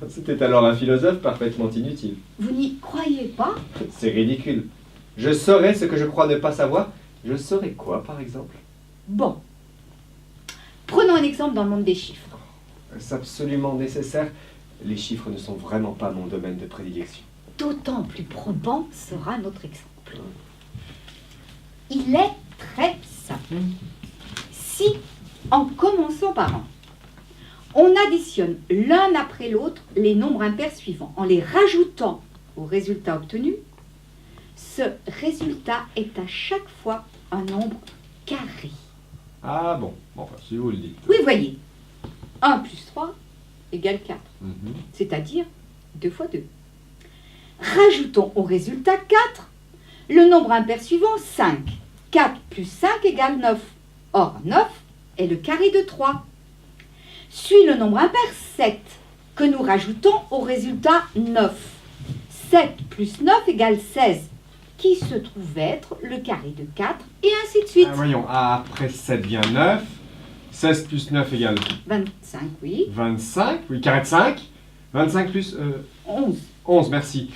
C'était alors un philosophe parfaitement inutile. Vous n'y croyez pas? C'est ridicule. Je saurais ce que je crois ne pas savoir. Je saurais quoi, par exemple? Bon. Prenons un exemple dans le monde des chiffres. C'est absolument nécessaire. Les chiffres ne sont vraiment pas mon domaine de prédilection. D'autant plus probant sera notre exemple. Il est très simple. Si, en commençant par 1, on additionne l'un après l'autre les nombres impairs suivants en les rajoutant au résultat obtenu, ce résultat est à chaque fois un nombre carré. Ah bon, enfin, si vous le dites. Oui, voyez, 1 plus 3 égale 4, Mhm. c'est-à-dire 2 fois 2. Rajoutons au résultat 4 le nombre impair suivant, 5. 4 plus 5 égale 9. Or, 9 est le carré de 3. Suit le nombre impair 7, que nous rajoutons au résultat 9. 7 plus 9 égale 16, qui se trouve être le carré de 4, et ainsi de suite. Ah, voyons, après 7 vient 9. 16 plus 9 égale 25, oui. 25. Oui, carré de 5. 25 plus 11. 11, merci.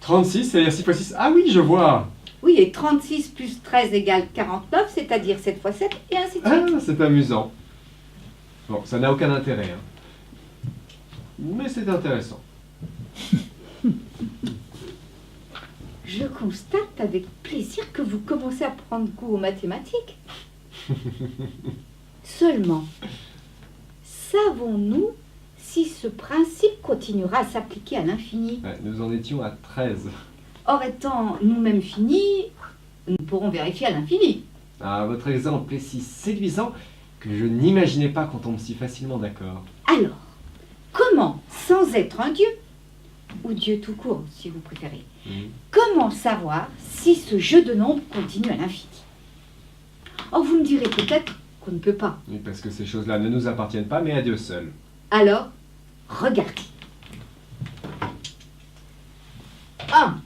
36, c'est-à-dire 6 fois 6. Ah oui, je vois. Oui, et 36 plus 13 égale 49, c'est-à-dire 7 fois 7, et ainsi de suite. Ah, c'est amusant. Bon, ça n'a aucun intérêt. Hein. Mais c'est intéressant. Je constate avec plaisir que vous commencez à prendre goût aux mathématiques. Seulement, savons-nous si ce principe continuera à s'appliquer à l'infini? Ouais, nous en étions à 13. Or, étant nous-mêmes finis, nous pourrons vérifier à l'infini. Ah, votre exemple est si séduisant que je n'imaginais pas qu'on tombe si facilement d'accord. Alors, comment, sans être un dieu, ou dieu tout court, si vous préférez, comment savoir si ce jeu de nombres continue à l'infini? Or, vous me direz peut-être qu'on ne peut pas. Oui, parce que ces choses-là ne nous appartiennent pas, mais à Dieu seul. Alors, regardez. 1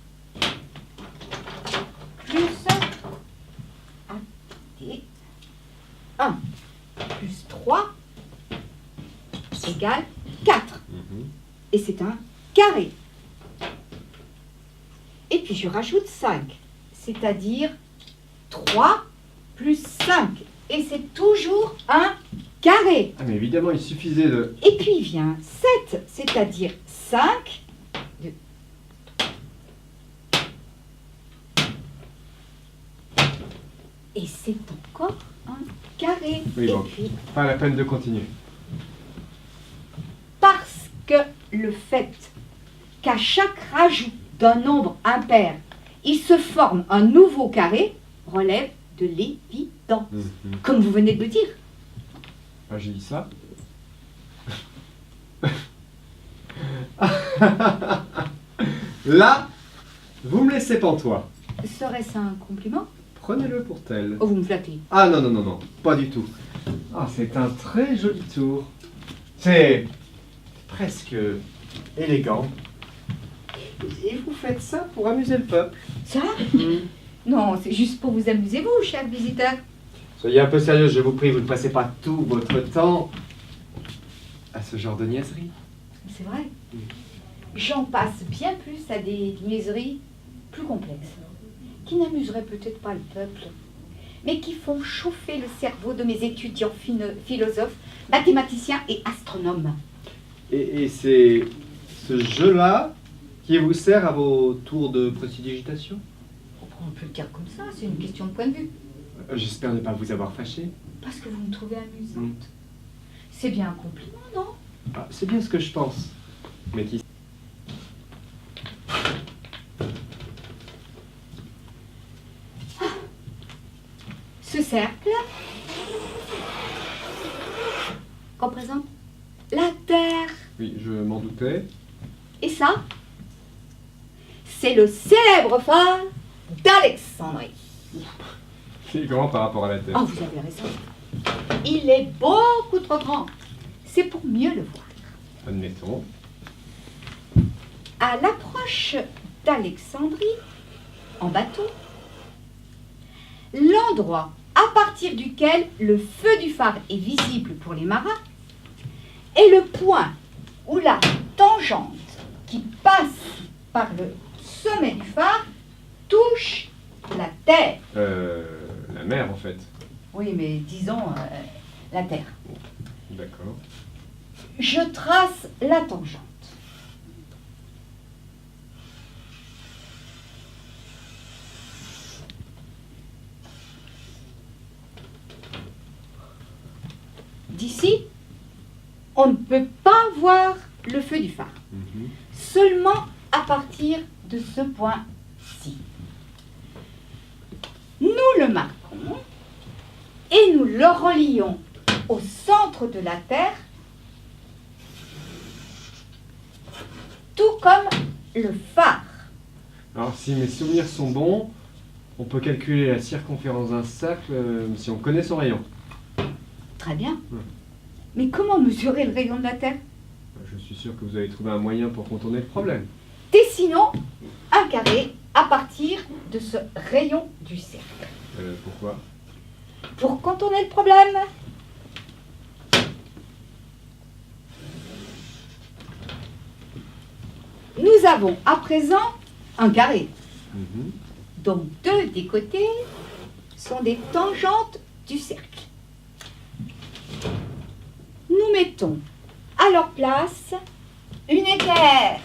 plus 1 plus 3 égale 4. Et c'est un carré. Et puis je rajoute 5, c'est-à-dire 3 plus 5. Et c'est toujours un carré. Ah, mais évidemment, il suffisait de... Et puis vient 7, c'est-à-dire 5. Et c'est encore un carré. Oui, Et bon, puis, pas la peine de continuer. parce que le fait qu'à chaque rajout d'un nombre impair, il se forme un nouveau carré, relève de l'évidence. Comme vous venez de le dire. Ah, j'ai dit ça. Là, vous me laissez pantois. Serait-ce un compliment? Prenez-le pour tel. Oh, vous me flattez. Ah non, non, non, non, pas du tout. Ah, c'est un très joli tour. C'est presque élégant. Et vous faites ça pour amuser le peuple. Ça? Non, c'est juste pour vous amuser, vous, cher visiteur. Soyez un peu sérieux, je vous prie, vous ne passez pas tout votre temps à ce genre de niaiserie. C'est vrai. J'en passe bien plus à des niaiseries plus complexes, qui n'amuseraient peut-être pas le peuple, mais qui font chauffer le cerveau de mes étudiants philosophes, mathématiciens et astronomes. Et c'est ce jeu-là qui vous sert à vos tours de prestidigitation? On peut le dire comme ça, c'est une question de point de vue. J'espère ne pas vous avoir fâché. Parce que vous me trouvez amusante. C'est bien un compliment, non? Ah, c'est bien ce que je pense. Mais qui... Ce cercle représente la Terre. Oui, je m'en doutais. Et ça, c'est le célèbre phare d'Alexandrie. Il est grand par rapport à la Terre. Oh, vous avez raison. Il est beaucoup trop grand. C'est pour mieux le voir. Admettons. À l'approche d'Alexandrie, en bateau, l'endroit à partir duquel le feu du phare est visible pour les marins est le point où la tangente qui passe par le sommet du phare touche la Terre. La mer en fait. Oui, mais disons la Terre. D'accord. Je trace la tangente. D'ici, on ne peut pas voir le feu du phare. Seulement à partir de ce point-ci. Nous le marquons et nous le relions au centre de la Terre, tout comme le phare. Alors si mes souvenirs sont bons, on peut calculer la circonférence d'un cercle si on connaît son rayon. Très bien. Mais comment mesurer le rayon de la Terre? Je suis sûr que vous avez trouvé un moyen pour contourner le problème. Dessinons un carré à partir de ce rayon du cercle. Pourquoi? Pour contourner le problème. Nous avons à présent un carré, dont deux des côtés sont des tangentes du cercle. Nous mettons à leur place une équerre.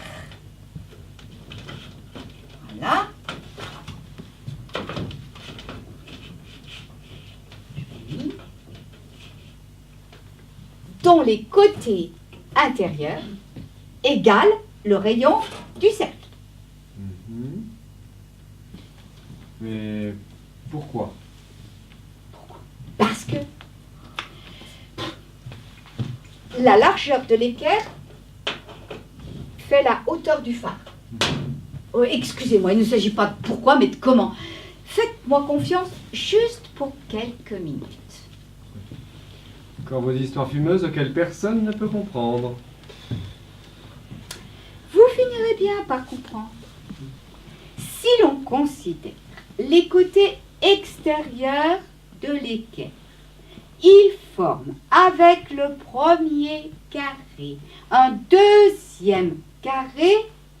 Voilà. Dont les côtés intérieurs égalent le rayon du cercle. Mais pourquoi? Parce que la largeur de l'équerre fait la hauteur du phare. Oh, excusez-moi, il ne s'agit pas de pourquoi, mais de comment. Faites-moi confiance juste pour quelques minutes. Encore vos histoires fumeuses auxquelles personne ne peut comprendre. Vous finirez bien par comprendre. Si l'on considère les côtés extérieurs de l'équerre, ils forment avec le premier carré un deuxième carré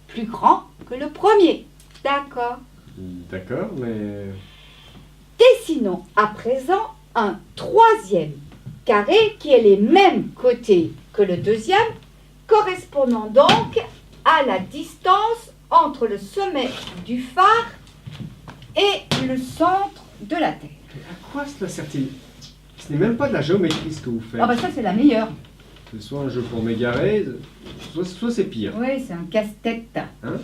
plus grand que le premier. D'accord? D'accord, mais... Dessinons à présent un troisième carré qui ait les mêmes côtés que le deuxième, correspondant donc à la distance entre le sommet du phare et le centre de la Terre. À quoi cela sert-il? Ce n'est même pas de la géométrie ce que vous faites. Ah bah ça c'est la meilleure. C'est soit un jeu pour m'égarer, soit c'est pire. Oui, c'est un casse-tête. Hein?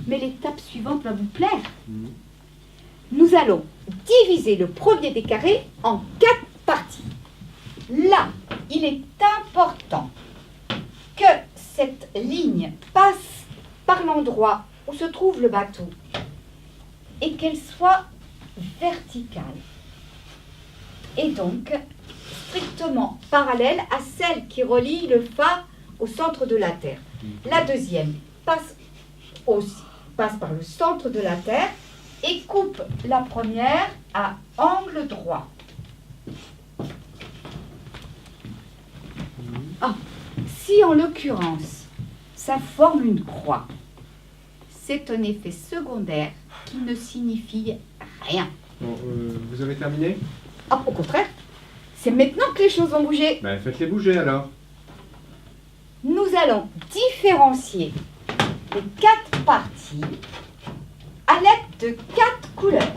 Mais l'étape suivante va vous plaire. Nous allons diviser le premier des carrés en 4 parties. Là, il est important que cette ligne passe par l'endroit où se trouve le bateau et qu'elle soit verticale et donc strictement parallèle à celle qui relie le phare au centre de la Terre. La deuxième passe par le centre de la Terre et coupe la première à angle droit. Ah, si en l'occurrence, ça forme une croix, c'est un effet secondaire qui ne signifie rien. Bon, vous avez terminé? Ah, au contraire, c'est maintenant que les choses vont bouger. Ben, faites-les bouger alors. Nous allons différencier les 4 parties à l'aide de 4 couleurs.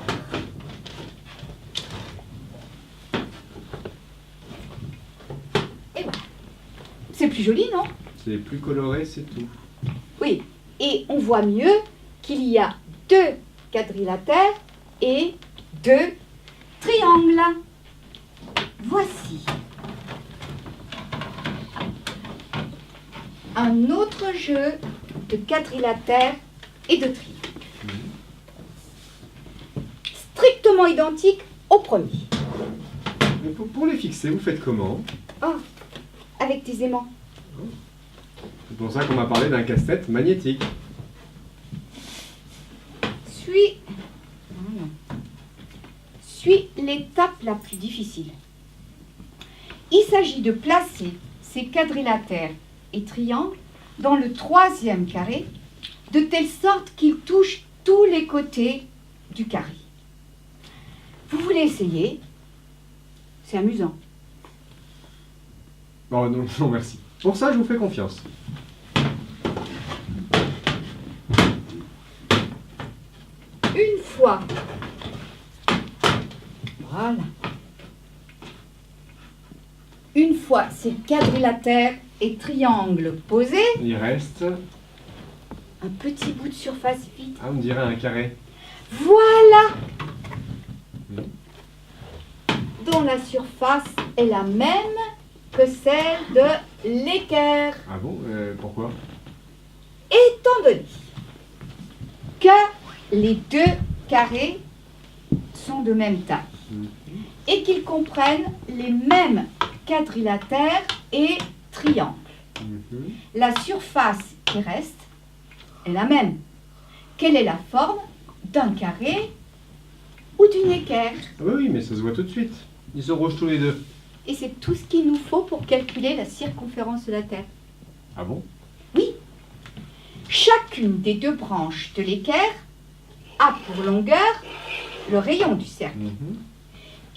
Et voilà. C'est plus joli, non? C'est plus coloré, c'est tout. Oui, et on voit mieux qu'il y a 2 quadrilatères et 2 triangles. Voici un autre jeu de quadrilatères et de triangles. Strictement identique au premier. Mais pour les fixer, vous faites comment? Oh, avec des aimants. C'est pour ça qu'on m'a parlé d'un casse-tête magnétique. suit l'étape la plus difficile. Il s'agit de placer ces quadrilatères et triangles dans le troisième carré, de telle sorte qu'ils touchent tous les côtés du carré. Vous voulez essayer? C'est amusant. Oh non, non, merci. Pour ça, je vous fais confiance. Une fois. Voilà. Une fois ces quadrilatères et triangles posés, Il reste... un petit bout de surface vide. Ah, on dirait un carré. Voilà, dont la surface est la même que celle de l'équerre. Ah bon? Pourquoi? Étant donné que les deux carrés sont de même taille et qu'ils comprennent les mêmes quadrilatères et triangles, la surface qui reste est la même. Quelle est la forme d'un carré ou d'une équerre? Ah oui, mais ça se voit tout de suite. Ils sont rouges tous les deux. Et c'est tout ce qu'il nous faut pour calculer la circonférence de la Terre. Ah bon? Oui. Chacune des deux branches de l'équerre a pour longueur le rayon du cercle.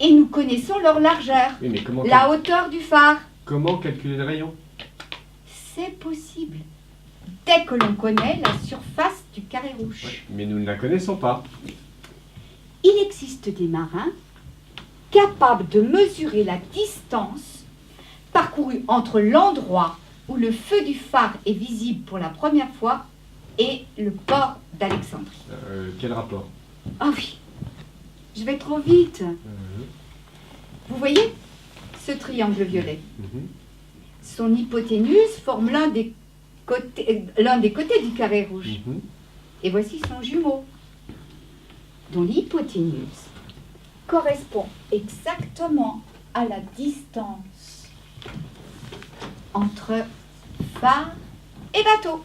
Et nous connaissons leur largeur, Oui, mais comment, la hauteur du phare. comment calculer le rayon? C'est possible, dès que l'on connaît la surface du carré rouge. Ouais, mais nous ne la connaissons pas. Il existe des marins capables de mesurer la distance parcourue entre l'endroit où le feu du phare est visible pour la première fois et le port d'Alexandrie. Quel rapport? Ah oui, je vais trop vite. Vous voyez ce triangle violet? Son hypoténuse forme l'un des côtés du carré rouge. Et voici son jumeau, dont l'hypoténuse correspond exactement à la distance entre phare et bateau.